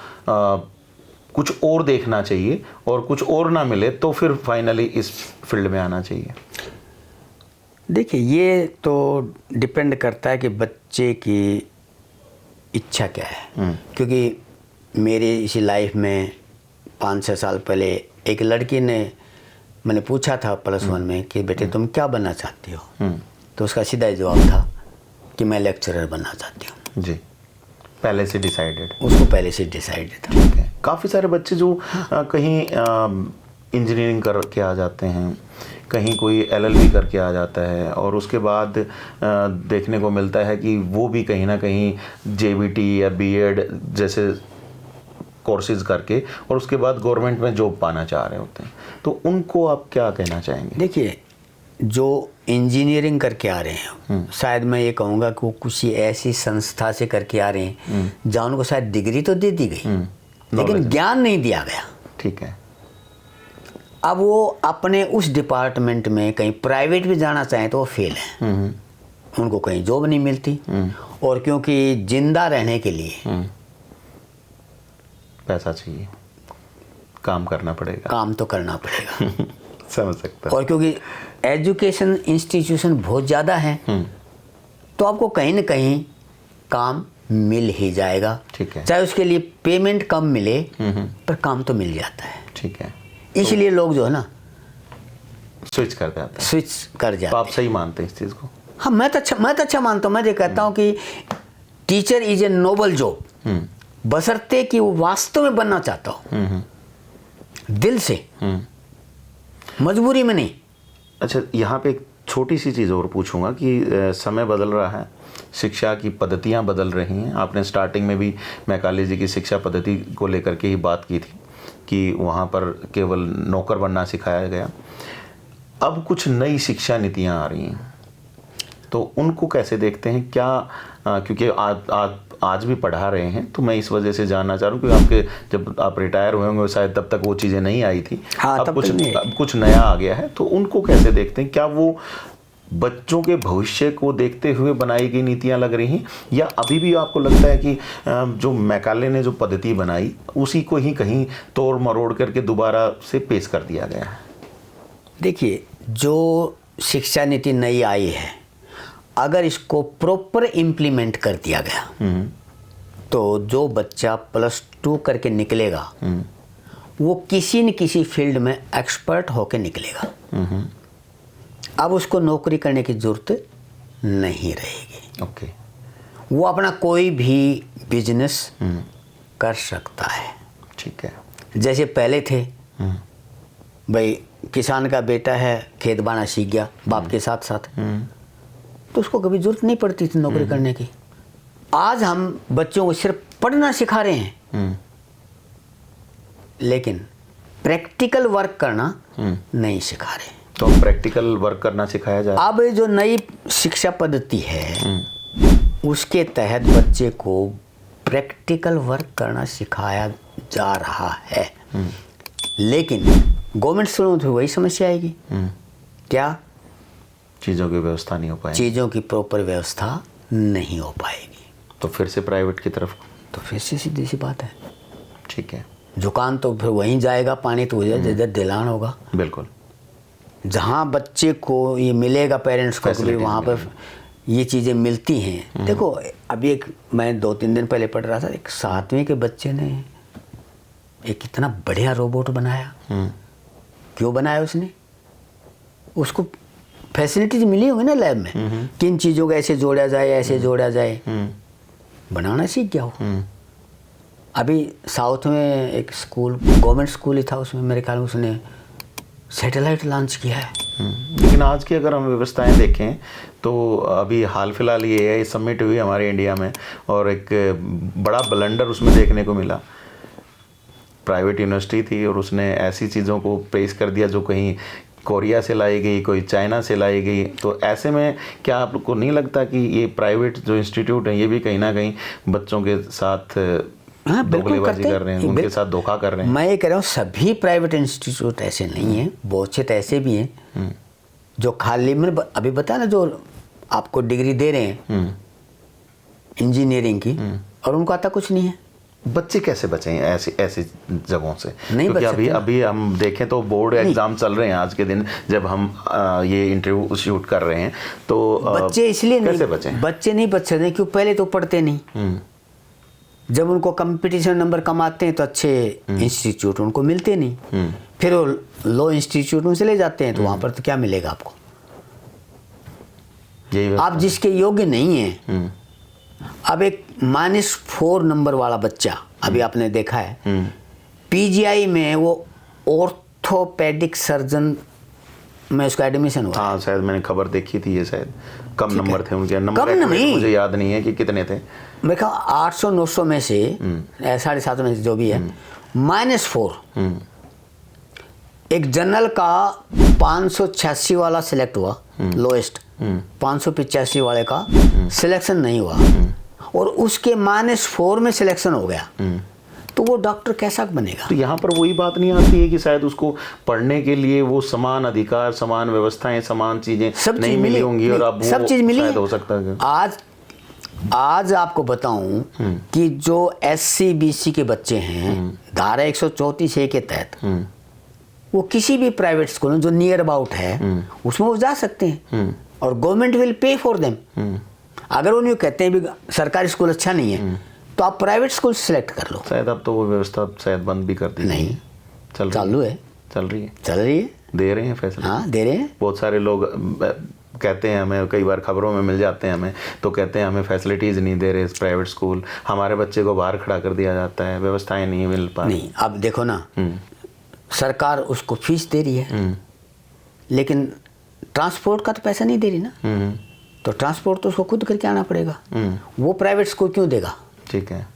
कुछ और देखना चाहिए, और कुछ और ना मिले तो फिर फाइनली इस फील्ड में आना चाहिए? देखिए, ये तो डिपेंड करता है कि बच्चे की इच्छा क्या है। क्योंकि मेरी इसी लाइफ में 5-6 साल पहले एक लड़की ने, मैंने पूछा था +1 में कि बेटे तुम क्या बनना चाहती हो, तो उसका सीधा जवाब था कि मैं लेक्चरर बनना चाहती हूँ। जी, पहले से डिसाइडेड? उसको पहले से डिसाइडेड था। ठीक है। काफ़ी सारे बच्चे जो कहीं इंजीनियरिंग करके आ जाते हैं, कहीं कोई LLB करके आ जाता है, और उसके बाद देखने को मिलता है कि वो भी कहीं ना कहीं JBT या B.Ed जैसे कोर्सेज करके, और उसके बाद गवर्नमेंट में जॉब पाना चाह रहे होते हैं, तो उनको आप क्या कहना चाहेंगे? देखिए, जो इंजीनियरिंग करके आ रहे हैं, शायद मैं ये कहूँगा कि वो किसी ऐसी संस्था से करके आ रहे हैं जहाँ उनको शायद डिग्री तो दे दी गई, लेकिन ज्ञान नहीं दिया गया। ठीक है। अब वो अपने उस डिपार्टमेंट में कहीं प्राइवेट भी जाना चाहें तो वो फेल है, उनको कहीं जॉब नहीं मिलती, और क्योंकि जिंदा रहने के लिए पैसा चाहिए, काम करना पड़ेगा, काम तो करना पड़ेगा। समझ सकता। और क्योंकि एजुकेशन इंस्टीट्यूशन बहुत ज़्यादा है, तो आपको कहीं ना कहीं काम मिल ही जाएगा। ठीक है। चाहे उसके लिए पेमेंट कम मिले, पर काम तो मिल जाता है। ठीक है। इसलिए लोग जो है ना स्विच कर जाते हैं। स्विच कर जाते हैं। तो आप सही मानते हैं इस चीज़ को? हाँ, मैं तो अच्छा मानता हूँ। मैं ये कहता हूँ कि teacher is a noble job, बशर्ते कि वो वास्तव में बनना चाहता हो, दिल से, मजबूरी में नहीं। अच्छा, यहाँ पे एक छोटी सी चीज़ और पूछूंगा कि समय बदल रहा है, शिक्षा की पद्धतियाँ बदल रही हैं। आपने स्टार्टिंग में भी मैकाले जी की शिक्षा पद्धति को लेकर के ही बात की थी कि वहाँ पर केवल नौकर बनना सिखाया गया। अब कुछ नई शिक्षा नीतियाँ आ रही हैं, तो उनको कैसे देखते हैं? क्या क्योंकि आज भी पढ़ा रहे हैं, तो मैं इस वजह से जानना चाह रहा हूँ कि आपके जब आप रिटायर हुए होंगे शायद तब तक वो चीज़ें नहीं आई थी। हाँ, अब कुछ नया आ गया है, तो उनको कैसे देखते हैं? क्या वो बच्चों के भविष्य को देखते हुए बनाई गई नीतियां लग रही हैं, या अभी भी आपको लगता है कि जो मैकाले ने जो पद्धति बनाई उसी को ही कहीं तोड़ मरोड़ करके दोबारा से पेश कर दिया गया है? देखिए, जो शिक्षा नीति नई आई है, अगर इसको प्रॉपर इम्प्लीमेंट कर दिया गया तो जो बच्चा +2 करके निकलेगा वो किसी न किसी फील्ड में एक्सपर्ट होकर निकलेगा। अब उसको नौकरी करने की जरूरत नहीं रहेगी। ओके। वो अपना कोई भी बिजनेस कर सकता है। ठीक है। जैसे पहले थे, भाई किसान का बेटा है, खेत बाना सीख गया बाप के साथ साथ, तो उसको कभी जरूरत नहीं पड़ती थी नौकरी करने की। आज हम बच्चों को सिर्फ पढ़ना सिखा रहे हैं, लेकिन प्रैक्टिकल वर्क करना नहीं सिखा रहे। तो प्रैक्टिकल वर्क करना सिखाया जाए। अब जो नई शिक्षा पद्धति है उसके तहत बच्चे को प्रैक्टिकल वर्क करना सिखाया जा रहा है, लेकिन गवर्नमेंट स्कूलों में तो वही समस्या आएगी। क्या? चीज़ों की व्यवस्था नहीं हो पाएगी। चीज़ों की प्रॉपर व्यवस्था नहीं हो पाएगी, तो फिर से प्राइवेट की तरफ, तो फिर से सीधी सी बात है। ठीक है। दुकान तो फिर वहीं जाएगा, पानी तो जिधर दिलान होगा। बिल्कुल। जहाँ बच्चे को ये मिलेगा, पेरेंट्स को भी वहाँ पर ये चीज़ें मिलती हैं। देखो, अभी मैं 2-3 दिन पहले पढ़ रहा था, एक 7वीं के बच्चे ने एक इतना बढ़िया रोबोट बनाया। क्यों बनाया उसने? उसको फैसिलिटीज मिली होंगी ना लैब में, किन चीज़ों को ऐसे जोड़ा जाए, ऐसे जोड़ा जाए, बनाना सीख गया वो। अभी साउथ में एक स्कूल, गवर्नमेंट स्कूल ही था, उसमें मेरे ख्याल में उसने सैटेलाइट लॉन्च किया है। लेकिन आज की अगर हम व्यवस्थाएं देखें तो अभी हाल फिलहाल ये AI समिट हुई हमारे इंडिया में, और एक बड़ा ब्लंडर उसमें देखने को मिला। प्राइवेट यूनिवर्सिटी थी और उसने ऐसी चीज़ों को पेश कर दिया जो कहीं कोरिया से लाई गई, कोई चाइना से लाई गई। तो ऐसे में क्या आपको नहीं लगता कि ये प्राइवेट जो इंस्टीट्यूट हैं ये भी कहीं ना कहीं बच्चों के साथ दोगलेबाजी कर रहे हैं, उनके साथ धोखा कर रहे हैं? मैं ये कह रहा हूँ सभी प्राइवेट इंस्टीट्यूट ऐसे नहीं हैं, बहुत से तो ऐसे भी हैं जो खाली, मैंने अभी बताया ना, जो आपको डिग्री दे रहे हैं इंजीनियरिंग की और उनको आता कुछ नहीं है। बच्चे कैसे बचें ऐसी ऐसी जगहों से? नहीं, क्योंकि अभी हम देखें तो बोर्ड एग्जाम चल रहे हैं आज के दिन, जब हम ये इंटरव्यू शूट कर रहे हैं तो बच्चे इसलिए कैसे नहीं बचें? बच्चे नहीं बच सकते क्यों, पहले तो पढ़ते नहीं। जब उनको कंपटीशन नंबर कम आते हैं तो अच्छे इंस्टीट्यूट उनको मिलते नहीं, फिर वो लो इंस्टीट्यूट में चले जाते हैं, तो वहाँ पर तो क्या मिलेगा आपको? आप जिसके योग्य नहीं है। अब एक -4 नंबर वाला बच्चा, अभी आपने देखा है PGI में वो ऑर्थोपेडिक सर्जन में उसका एडमिशन हुआ। हाँ, शायद मैंने खबर देखी थी, ये शायद कम नंबर थे उनके। कम नहीं, मुझे याद नहीं है कि कितने थे। मैं कहा 800-900 में से 750 में से जो भी है -4। एक जनरल का 586 वाला सिलेक्ट हुआ, लोएस्ट 585 वाले का सिलेक्शन नहीं हुआ, और उसके -4 में सिलेक्शन हो गया, तो वो डॉक्टर कैसा बनेगा? तो यहाँ पर वही बात नहीं आती है कि शायद उसको पढ़ने के लिए वो समान अधिकार, समान व्यवस्थाएं, समान चीजें सब नहीं मिली होंगी, और अब सब चीज मिली शायद हो सकता है। आज आपको बताऊं कि जो SC BC के बच्चे हैं धारा 134A के तहत वो किसी भी प्राइवेट स्कूल में जो नियर अबाउट है उसमें वो जा सकते हैं, और government will pay for them. अगर उन्हें कहते हैं भी सरकारी स्कूल अच्छा नहीं है तो आप प्राइवेट स्कूल सेलेक्ट कर लो। शायद अब तो वो व्यवस्था शायद बंद भी कर दी। नहीं, चालू है, चल रही है, दे रहे हैं फैसला। हाँ, दे रहे हैं। बहुत सारे लोग कहते हैं, हमें कई बार खबरों में मिल जाते हैं, हमें तो कहते हैं हमें फैसिलिटीज़ नहीं दे रहे प्राइवेट स्कूल, हमारे बच्चे को बाहर खड़ा कर दिया जाता है, व्यवस्थाएं नहीं मिल पा रही। नहीं, अब देखो ना, सरकार उसको फीस दे रही है लेकिन ट्रांसपोर्ट का तो पैसा नहीं दे रही ना, तो ट्रांसपोर्ट तो उसको खुद करके आना पड़ेगा। वो प्राइवेट स्कूल क्यों देगा? ठीक है,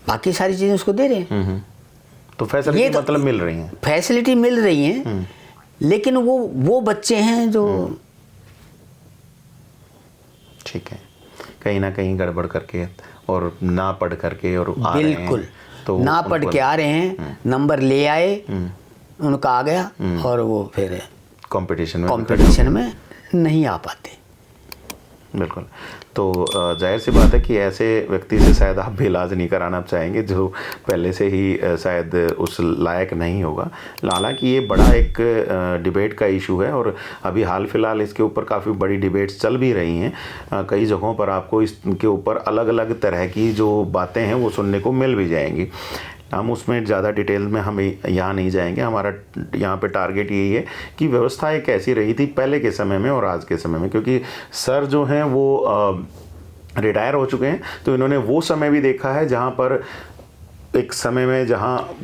बाकी सारी चीजें उसको दे रहे हैं। तो फैसिलिटी मतलब मिल रही हैं, फैसिलिटी मिल रही हैं, लेकिन वो बच्चे हैं जो ठीक है कहीं ना कहीं गड़बड़ करके और ना पढ़ करके और आ रहे हैं, बिल्कुल तो ना पढ़ के आ रहे हैं, नंबर ले आए, उनका आ गया और वो फिर कंपटीशन में नहीं आ पाते। बिल्कुल। तो जाहिर सी बात है कि ऐसे व्यक्ति से शायद आप भी इलाज नहीं कराना चाहेंगे जो पहले से ही शायद उस लायक नहीं होगा। हालांकि ये बड़ा एक डिबेट का इशू है और अभी हाल फिलहाल इसके ऊपर काफ़ी बड़ी डिबेट्स चल भी रही हैं। कई जगहों पर आपको इसके ऊपर अलग अलग तरह की जो बातें हैं वो सुनने को मिल भी जाएंगी। हम उसमें ज़्यादा डिटेल में हम यहाँ नहीं जाएंगे। हमारा यहाँ पे टारगेट यही है कि व्यवस्थाएं कैसी रही थी पहले के समय में और आज के समय में, क्योंकि सर जो हैं वो रिटायर हो चुके हैं, तो इन्होंने वो समय भी देखा है जहाँ पर एक समय में जहाँ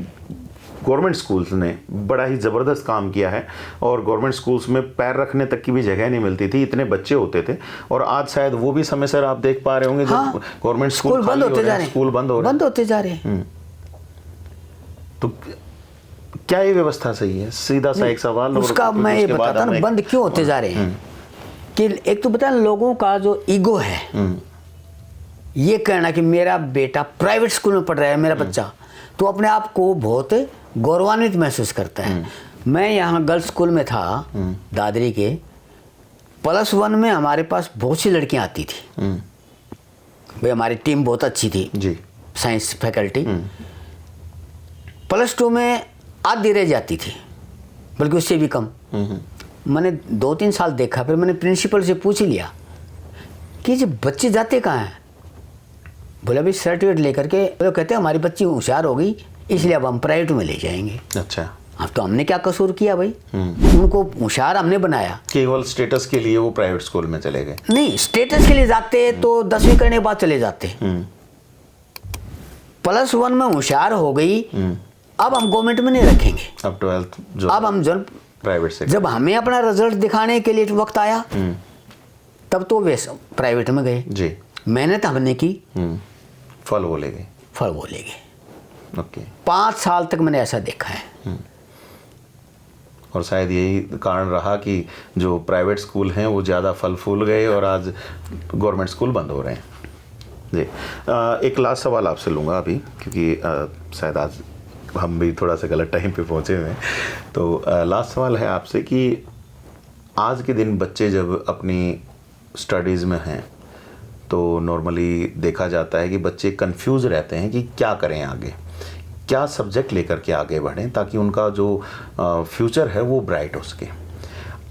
गवर्नमेंट स्कूल्स ने बड़ा ही ज़बरदस्त काम किया है और गवर्नमेंट स्कूल्स में पैर रखने तक की भी जगह नहीं मिलती थी, इतने बच्चे होते थे। और आज शायद वो भी समय सर आप देख पा रहे होंगे जब गवर्नमेंट स्कूल बंद होते जा रहे हैं, स्कूल बंद होते जा रहे हैं। तो क्या ये व्यवस्था सही है? सीधा सा एक सवाल उसका मैं ये बताता हूँ, बंद क्यों होते जा रहे हैं कि एक तो बता, लोगों का जो ईगो है ये कहना कि मेरा बेटा प्राइवेट स्कूल में पढ़ रहा है, मेरा बच्चा, तो अपने आप को बहुत गौरवान्वित महसूस करता है। मैं यहाँ गर्ल्स स्कूल में था दादरी के, +1 में हमारे पास बहुत सी लड़कियाँ आती थी भाई, हमारी टीम बहुत अच्छी थी जी, साइंस फैकल्टी। +2 में आधी रह जाती थी, बल्कि उससे भी कम। मैंने 2-3 साल देखा, फिर मैंने प्रिंसिपल से पूछ ही लिया कि ये बच्चे जाते कहाँ हैं। बोला भाई सर्टिफिकेट लेकर के, वो कहते हैं हमारी बच्ची होशियार हो गई इसलिए अब हम प्राइवेट में ले जाएंगे। अच्छा, अब तो हमने क्या कसूर किया भाई, उनको होशियार हमने बनाया। केवल स्टेटस के लिए वो प्राइवेट स्कूल में चले गए? नहीं, स्टेटस के लिए जाते तो 10वीं करने के बाद चले जाते। +1 में होशियार हो गई, अब हम गवर्नमेंट में नहीं रखेंगे, अब 12th जो अब हम जो प्राइवेट से। जब हमें अपना रिजल्ट दिखाने के लिए वक्त आया तब तो वे प्राइवेट में गए जी। मेहनत हमने की, फल बोलेंगे। फल बोलेंगे। ओके। 5 साल तक मैंने ऐसा देखा है। और शायद यही कारण रहा कि जो प्राइवेट स्कूल हैं वो ज़्यादा फल फूल गए और आज गवर्नमेंट स्कूल बंद हो रहे हैं। जी। एक लास्ट सवाल आपसे लूँगा अभी, क्योंकि शायद आज हम भी थोड़ा सा गलत टाइम पे पहुँचे हुए हैं। तो लास्ट सवाल है आपसे कि आज के दिन बच्चे जब अपनी स्टडीज़ में हैं तो नॉर्मली देखा जाता है कि बच्चे कंफ्यूज रहते हैं कि क्या करें आगे, क्या सब्जेक्ट लेकर के आगे बढ़ें ताकि उनका जो फ्यूचर है वो ब्राइट हो सके।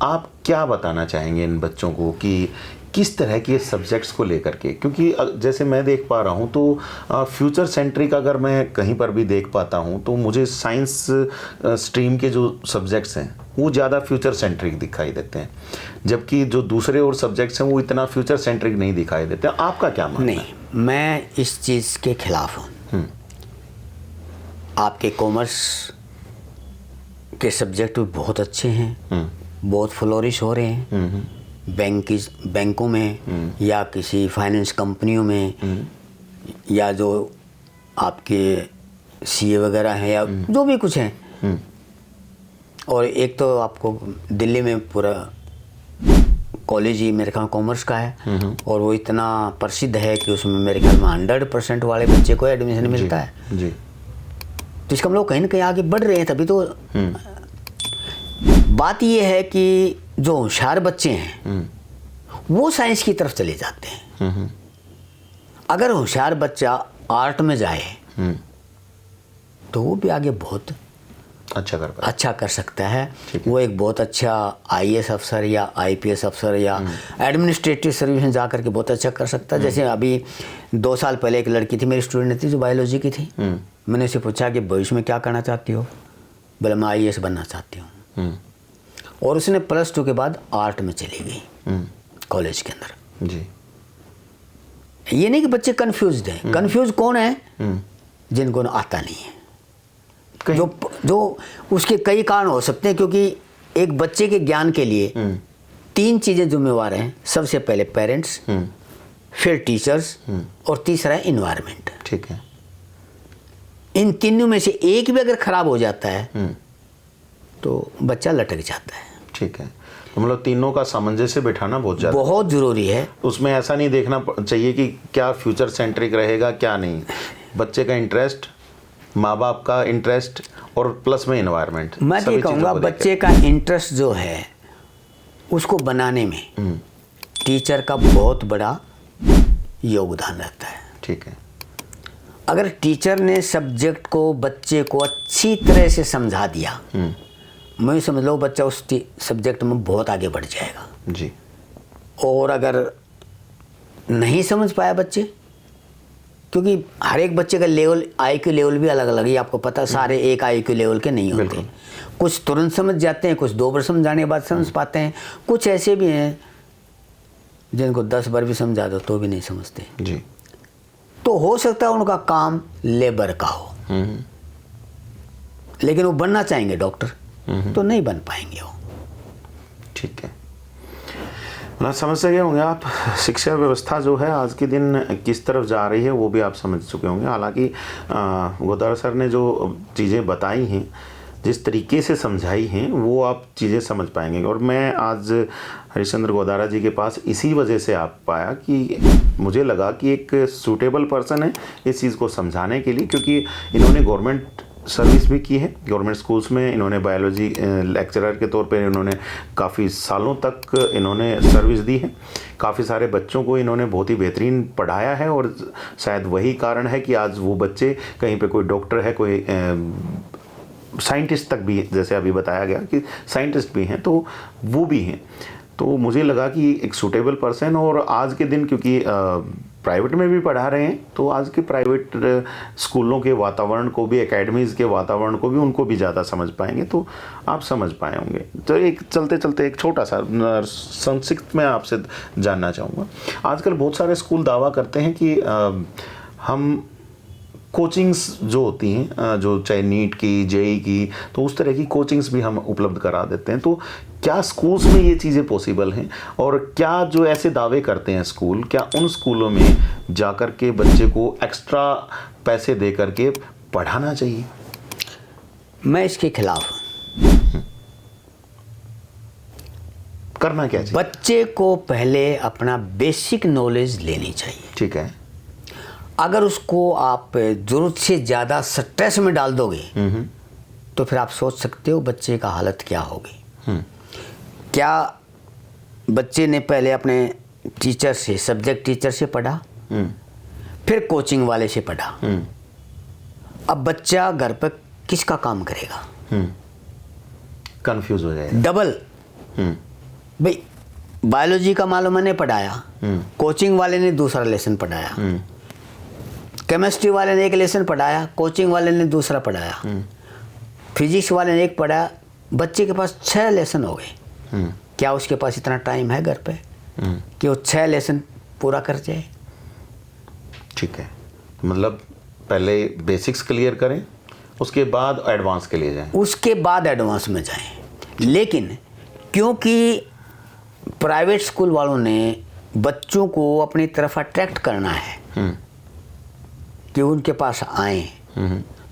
आप क्या बताना चाहेंगे इन बच्चों को कि किस तरह के सब्जेक्ट्स को लेकर के, क्योंकि जैसे मैं देख पा रहा हूँ तो फ्यूचर सेंट्रिक अगर मैं कहीं पर भी देख पाता हूँ तो मुझे साइंस स्ट्रीम के जो सब्जेक्ट्स हैं वो ज़्यादा फ्यूचर सेंट्रिक दिखाई देते हैं, जबकि जो दूसरे और सब्जेक्ट्स हैं वो इतना फ्यूचर सेंट्रिक नहीं दिखाई देते। आपका क्या मानना है? नहीं, मैं इस चीज़ के खिलाफ हूँ। आपके कॉमर्स के सब्जेक्ट बहुत अच्छे हैं, बहुत फ्लोरिश हो रहे हैं बैंकों में या किसी फाइनेंस कंपनियों में, या जो आपके सीए वगैरह हैं या जो भी कुछ हैं। और एक तो आपको दिल्ली में पूरा कॉलेज ही मेरे ख्याल कॉमर्स का है और वो इतना प्रसिद्ध है कि उसमें मेरे ख्याल में 100% वाले बच्चे को एडमिशन मिलता है जी। तो इसका हम लोग कहीं ना कहीं आगे बढ़ रहे हैं। तभी तो बात ये है कि जो होशियार बच्चे हैं वो साइंस की तरफ चले जाते हैं। अगर होशियार बच्चा आर्ट में जाए तो वो भी आगे बहुत अच्छा कर सकता है। वो एक बहुत अच्छा आईएएस अफसर या आईपीएस अफसर या एडमिनिस्ट्रेटिव सर्विस में जा करके बहुत अच्छा कर सकता है। जैसे अभी 2 साल पहले एक लड़की थी, मेरी स्टूडेंट थी, जो बायोलॉजी की थी। मैंने उसे पूछा कि भविष्य में क्या करना चाहती हो? बोले मैं आईएएस बनना चाहती हूँ। और उसने +2 के बाद आर्ट में चली गई कॉलेज के अंदर। जी। ये नहीं कि बच्चे कंफ्यूज्ड हैं। कंफ्यूज कौन है? जिनको आता नहीं है। जो उसके कई कारण हो सकते हैं, क्योंकि एक बच्चे के ज्ञान के लिए 3 चीजें जिम्मेवार हैं। सबसे पहले पेरेंट्स, फिर टीचर्स और तीसरा है इन्वायरमेंट। ठीक है। इन तीनों में से एक भी अगर खराब हो जाता है तो बच्चा लटक जाता है। ठीक है। तो मतलब तीनों का सामंजस्य बिठाना बहुत जरूरी है। उसमें ऐसा नहीं देखना चाहिए कि क्या फ्यूचर सेंट्रिक रहेगा क्या नहीं। बच्चे का इंटरेस्ट, माँ बाप का इंटरेस्ट और प्लस में एनवायरनमेंट। मैं ये कहूँगा बच्चे का इंटरेस्ट जो है उसको बनाने में टीचर का बहुत बड़ा योगदान रहता है। ठीक है। अगर टीचर ने सब्जेक्ट को बच्चे को अच्छी तरह से समझा दिया, मैं समझ लो बच्चा उस सब्जेक्ट में बहुत आगे बढ़ जाएगा जी। और अगर नहीं समझ पाया बच्चे, क्योंकि हर एक बच्चे का लेवल, आईक्यू लेवल भी अलग अलग है, आपको पता, सारे एक आईक्यू लेवल के नहीं होते। कुछ तुरंत समझ जाते हैं, कुछ 2 बार समझाने के बाद समझ पाते हैं, कुछ ऐसे भी हैं जिनको 10 बार भी समझा दो तो भी नहीं समझते जी। तो हो सकता है उनका काम लेबर का हो, लेकिन वो बनना चाहेंगे डॉक्टर तो नहीं बन पाएंगे वो। ठीक है ना, समझ सके होंगे आप। शिक्षा व्यवस्था जो है आज के दिन किस तरफ जा रही है वो भी आप समझ चुके होंगे। हालांकि गोदारा सर ने जो चीज़ें बताई हैं, जिस तरीके से समझाई हैं, वो आप चीज़ें समझ पाएंगे। और मैं आज हरिश्चंद्र गोदारा जी के पास इसी वजह से आ पाया कि मुझे लगा कि एक सूटेबल पर्सन है इस चीज़ को समझाने के लिए, क्योंकि इन्होंने गवर्नमेंट सर्विस भी की है। गवर्नमेंट स्कूल्स में इन्होंने बायोलॉजी लेक्चरर के तौर पे इन्होंने काफ़ी सालों तक इन्होंने सर्विस दी है। काफ़ी सारे बच्चों को इन्होंने बहुत ही बेहतरीन पढ़ाया है और शायद वही कारण है कि आज वो बच्चे कहीं पे कोई डॉक्टर है, कोई साइंटिस्ट तक भी, जैसे अभी बताया गया कि साइंटिस्ट भी हैं, तो वो भी हैं। तो मुझे लगा कि एक सूटेबल पर्सन, और आज के दिन क्योंकि प्राइवेट में भी पढ़ा रहे हैं तो आज के प्राइवेट स्कूलों के वातावरण को भी, एकेडमीज़ के वातावरण को भी उनको भी ज़्यादा समझ पाएंगे, तो आप समझ पाए होंगे। तो एक चलते चलते एक छोटा सा संक्षिप्त में आपसे जानना चाहूँगा। आजकल बहुत सारे स्कूल दावा करते हैं कि हम कोचिंग्स जो होती हैं, जो चाहे नीट की, जेई की, तो उस तरह की कोचिंग्स भी हम उपलब्ध करा देते हैं। तो क्या स्कूल्स में ये चीज़ें पॉसिबल हैं, और क्या जो ऐसे दावे करते हैं स्कूल, क्या उन स्कूलों में जाकर के बच्चे को एक्स्ट्रा पैसे दे करके पढ़ाना चाहिए? मैं इसके खिलाफ हूँ। करना क्या चाहिए? बच्चे को पहले अपना बेसिक नॉलेज लेनी चाहिए। ठीक है। अगर उसको आप जरूरत से ज़्यादा स्ट्रेस में डाल दोगे तो फिर आप सोच सकते हो बच्चे का हालत क्या होगी। क्या बच्चे ने पहले अपने टीचर से, सब्जेक्ट टीचर से पढ़ा, फिर कोचिंग वाले से पढ़ा, अब बच्चा घर पर किसका काम करेगा? कंफ्यूज हो जाएगा। डबल। भाई बायोलॉजी का मालूम मैंने पढ़ाया, कोचिंग वाले ने दूसरा लेसन पढ़ाया, केमिस्ट्री वाले ने एक लेसन पढ़ाया, कोचिंग वाले ने दूसरा पढ़ाया, फिजिक्स वाले ने एक पढ़ाया, बच्चे के पास 6 लेसन हो गए। क्या उसके पास इतना टाइम है घर पे कि वो 6 लेसन पूरा कर जाए? ठीक है, मतलब पहले बेसिक्स क्लियर करें, उसके बाद एडवांस के लिए जाएं। उसके बाद एडवांस में जाएं। लेकिन क्योंकि प्राइवेट स्कूल वालों ने बच्चों को अपनी तरफ अट्रैक्ट करना है कि उनके पास आए,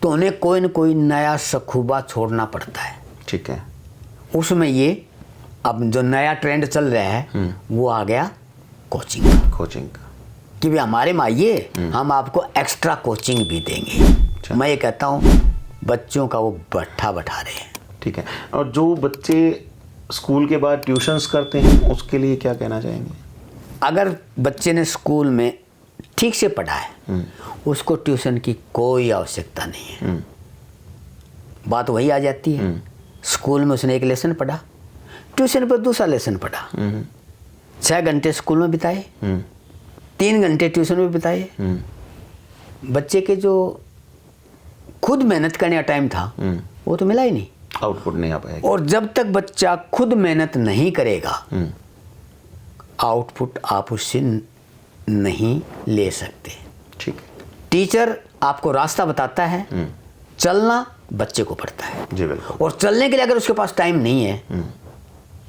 तो उन्हें कोई न कोई नया सखूबा छोड़ना पड़ता है। ठीक है। उसमें ये अब जो नया ट्रेंड चल रहा है वो आ गया कोचिंग का। कोचिंग का कि भी हमारे माइए हम आपको एक्स्ट्रा कोचिंग भी देंगे। मैं ये कहता हूँ बच्चों का वो बैठा बैठा रहे हैं। ठीक है। और जो बच्चे स्कूल के बाद ट्यूशन्स करते हैं उसके लिए क्या कहना चाहेंगे? अगर बच्चे ने स्कूल में ठीक से पढ़ा है उसको ट्यूशन की कोई आवश्यकता नहीं है। बात वही आ जाती है, स्कूल में उसने एक लेसन पढ़ा, ट्यूशन पर दूसरा लेसन पढ़ा, 6 घंटे स्कूल में बिताए, 3 घंटे ट्यूशन में बिताए। बच्चे के जो खुद मेहनत करने का टाइम था वो तो मिला ही नहीं, आउटपुट नहीं आ पाएगा। और जब तक बच्चा खुद मेहनत नहीं करेगा आउटपुट आप उससे नहीं ले सकते। ठीक है। टीचर आपको रास्ता बताता है, चलना बच्चे को पड़ता है। जी बिल्कुल। और चलने के लिए अगर उसके पास टाइम नहीं है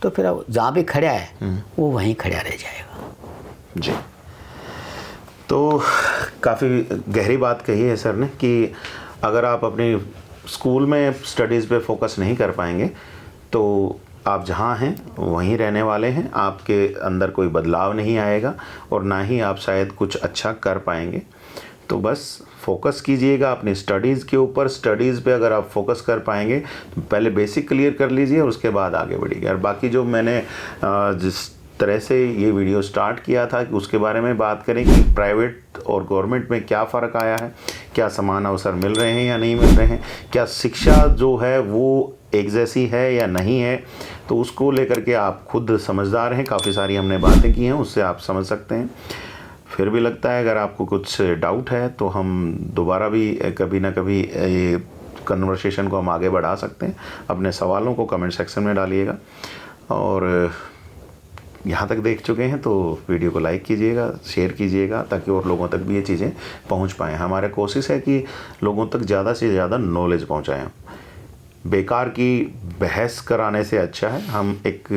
तो फिर जहाँ भी खड़ा है वो वहीं खड़ा रह जाएगा। जी, तो काफ़ी गहरी बात कही है सर ने कि अगर आप अपनी स्कूल में स्टडीज़ पे फोकस नहीं कर पाएंगे तो आप जहाँ हैं वहीं रहने वाले हैं, आपके अंदर कोई बदलाव नहीं आएगा और ना ही आप शायद कुछ अच्छा कर पाएंगे। तो बस फोकस कीजिएगा अपनी स्टडीज़ के ऊपर। स्टडीज़ पे अगर आप फोकस कर पाएंगे तो पहले बेसिक क्लियर कर लीजिए और उसके बाद आगे बढ़िए। और बाकी जो मैंने जिस तरह से ये वीडियो स्टार्ट किया था कि उसके बारे में बात करें कि प्राइवेट और गवर्नमेंट में क्या फ़र्क आया है, क्या समान अवसर मिल रहे हैं या नहीं मिल रहे हैं, क्या शिक्षा जो है वो एक जैसी है या नहीं है, तो उसको लेकर के आप खुद समझदार हैं। काफ़ी सारी हमने बातें की हैं, उससे आप समझ सकते हैं। फिर भी लगता है अगर आपको कुछ डाउट है तो हम दोबारा भी कभी ना कभी ये कन्वर्सेशन को हम आगे बढ़ा सकते हैं। अपने सवालों को कमेंट सेक्शन में डालिएगा, और यहाँ तक देख चुके हैं तो वीडियो को लाइक कीजिएगा, शेयर कीजिएगा ताकि और लोगों तक भी ये चीज़ें पहुँच पाएँ। हमारी कोशिश है कि लोगों तक ज़्यादा से ज़्यादा नॉलेज पहुँचाएँ। बेकार की बहस कराने से अच्छा है हम एक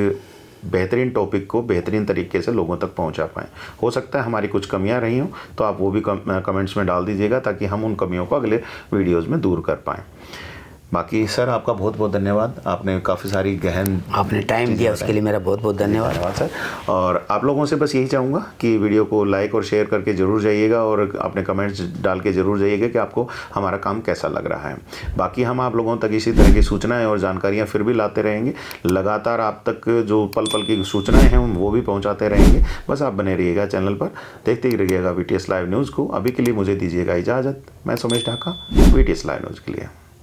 बेहतरीन टॉपिक को बेहतरीन तरीके से लोगों तक पहुंचा पाएँ। हो सकता है हमारी कुछ कमियां रही हों तो आप वो भी कमेंट्स में डाल दीजिएगा ताकि हम उन कमियों को अगले वीडियोस में दूर कर पाएँ। बाकी सर आपका बहुत बहुत धन्यवाद, आपने काफ़ी सारी गहन आपने टाइम दिया उसके लिए मेरा बहुत बहुत धन्यवाद सर। और आप लोगों से बस यही चाहूँगा कि वीडियो को लाइक और शेयर करके ज़रूर जाइएगा और अपने कमेंट्स डाल के ज़रूर जाइएगा कि आपको हमारा काम कैसा लग रहा है। बाकी हम आप लोगों तक इसी तरह की सूचनाएँ और जानकारियाँ फिर भी लाते रहेंगे। लगातार आप तक जो पल पल की सूचनाएँ हैं वो भी पहुँचाते रहेंगे। बस आप बने रहिएगा चैनल पर, देखते ही रहिएगा VTS लाइव न्यूज़ को। अभी के लिए मुझे दीजिएगा इजाज़त। मैं Sumesh Dhaka, VTS live news के लिए।